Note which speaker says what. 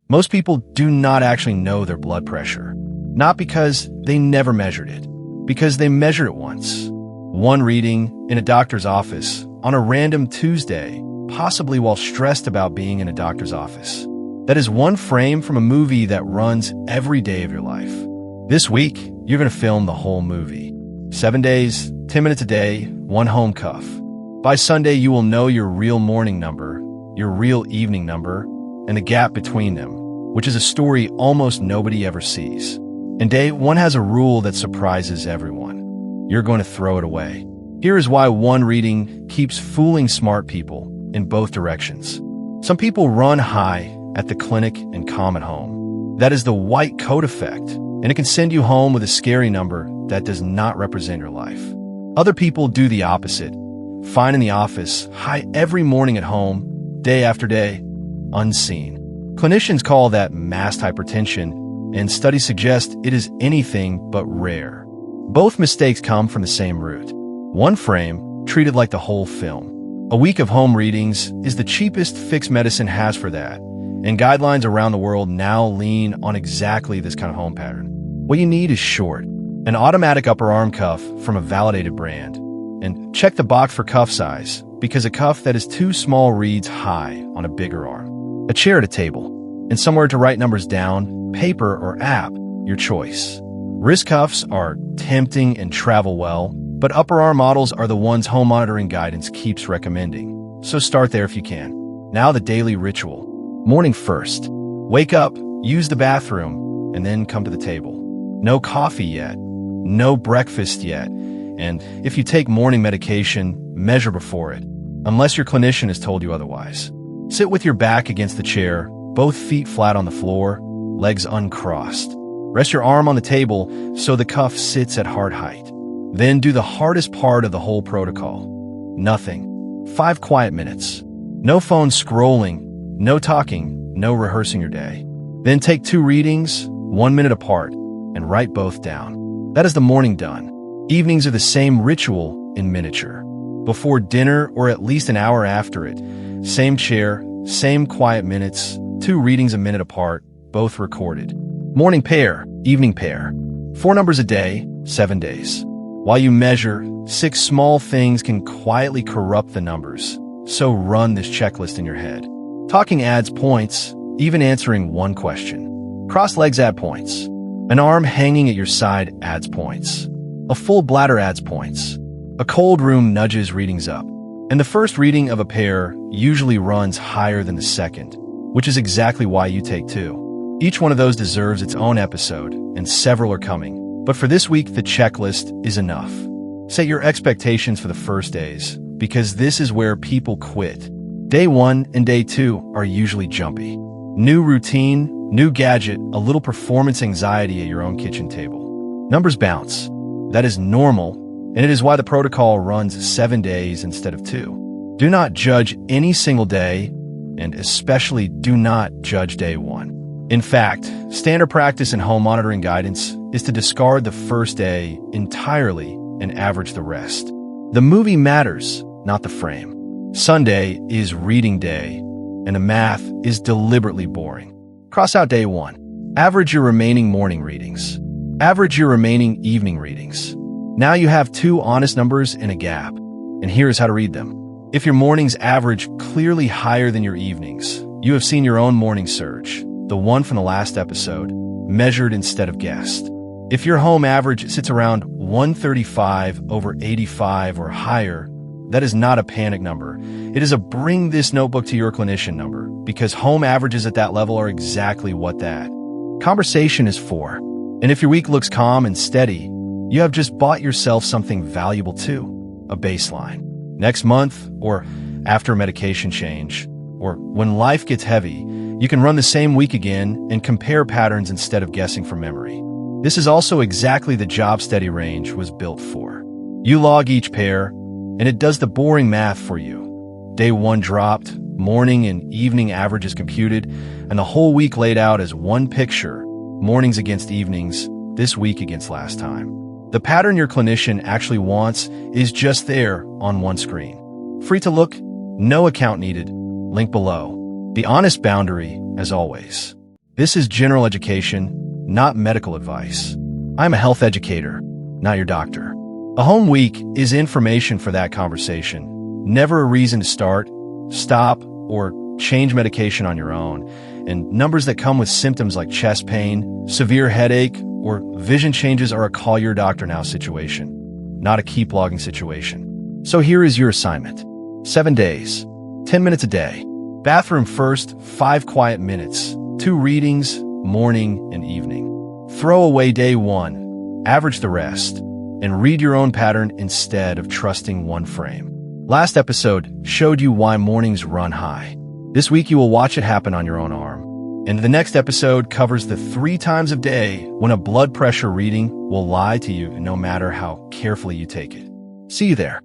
Speaker 1: Most people do not actually know their blood pressure. Not because they never measured it, because they measured it once. One reading in a doctor's office on a random Tuesday, possibly while stressed about being in a doctor's office. That is one frame from a movie that runs every day of your life. This week, you're going to film the whole movie. 7 days, 10 minutes a day, one home cuff. By Sunday, you will know your real morning number, your real evening number, and the gap between them, which is a story almost nobody ever sees. And day one has a rule that surprises everyone. You're going to throw it away. Here is why one reading keeps fooling smart people in both directions. Some people run high at the clinic and calm at home. That is the white coat effect, and it can send you home with a scary number that does not represent your life. Other people do the opposite. Fine in the office, high every morning at home, day after day, unseen. Clinicians call that masked hypertension, and studies suggest it is anything but rare. Both mistakes come from the same root. One frame, treated like the whole film. A week of home readings is the cheapest fixed medicine has for that, and guidelines around the world now lean on exactly this kind of home pattern. What you need is short, an automatic upper arm cuff from a validated brand, and check the box for cuff size, because a cuff that is too small reads high on a bigger arm. A chair at a table, and somewhere to write numbers down, paper or app, your choice. Wrist cuffs are tempting and travel well, but upper arm models are the ones home monitoring guidance keeps recommending. So start there if you can. Now the daily ritual. Morning first. Wake up, use the bathroom, and then come to the table. No coffee yet. No breakfast yet. And if you take morning medication, measure before it, unless your clinician has told you otherwise. Sit with your back against the chair, both feet flat on the floor, legs uncrossed. Rest your arm on the table so the cuff sits at heart height. Then do the hardest part of the whole protocol. Nothing. 5 quiet minutes. No phone scrolling, no talking, no rehearsing your day. Then take 2 readings, 1 minute apart, and write both down. That is the morning done. Evenings are the same ritual in miniature. Before dinner or at least an hour after it, same chair, same quiet minutes, 2 readings a minute apart, both recorded. Morning pair, evening pair. 4 numbers a day, 7 days. While you measure, 6 small things can quietly corrupt the numbers, so run this checklist in your head. Talking adds points, even answering one question. Crossed legs add points. An arm hanging at your side adds points. A full bladder adds points. A cold room nudges readings up. And the first reading of a pair usually runs higher than the second, which is exactly why you take 2. Each one of those deserves its own episode, and several are coming. But for this week, the checklist is enough. Set your expectations for the first days, because this is where people quit. Day 1 and day 2 are usually jumpy. New routine, new gadget, a little performance anxiety at your own kitchen table. Numbers bounce. That is normal, and it is why the protocol runs 7 days instead of 2. Do not judge any single day, and especially do not judge day 1. In fact, standard practice in home monitoring guidance is to discard the first day entirely and average the rest. The movie matters, not the frame. Sunday is reading day, and the math is deliberately boring. Cross out day 1. Average your remaining morning readings. Average your remaining evening readings. Now you have 2 honest numbers and a gap, and here's how to read them. If your mornings average clearly higher than your evenings, you have seen your own morning surge, the one from the last episode, measured instead of guessed. If your home average sits around 135/85 or higher, that is not a panic number. It is a bring this notebook to your clinician number, because home averages at that level are exactly what that conversation is for. And if your week looks calm and steady, you have just bought yourself something valuable too, a baseline. Next month, or after a medication change, or when life gets heavy, you can run the same week again and compare patterns instead of guessing from memory. This is also exactly the job SteadyRange was built for. You log each pair, and it does the boring math for you. Day 1 dropped, morning and evening averages computed, and the whole week laid out as one picture, mornings against evenings, this week against last time. The pattern your clinician actually wants is just there on one screen. Free to look, no account needed, link below. The honest boundary, as always. This is general education, not medical advice. I'm a health educator, not your doctor. A home week is information for that conversation, never a reason to start, stop, or change medication on your own. And numbers that come with symptoms like chest pain, severe headache, or vision changes are a call your doctor now situation, not a keep logging situation. So here is your assignment. 7 days, 10 minutes a day. Bathroom first, 5 quiet minutes, 2 readings, morning and evening. Throw away day 1, average the rest, and read your own pattern instead of trusting one frame. Last episode showed you why mornings run high. This week you will watch it happen on your own arm. And the next episode covers the 3 times a day when a blood pressure reading will lie to you no matter how carefully you take it. See you there.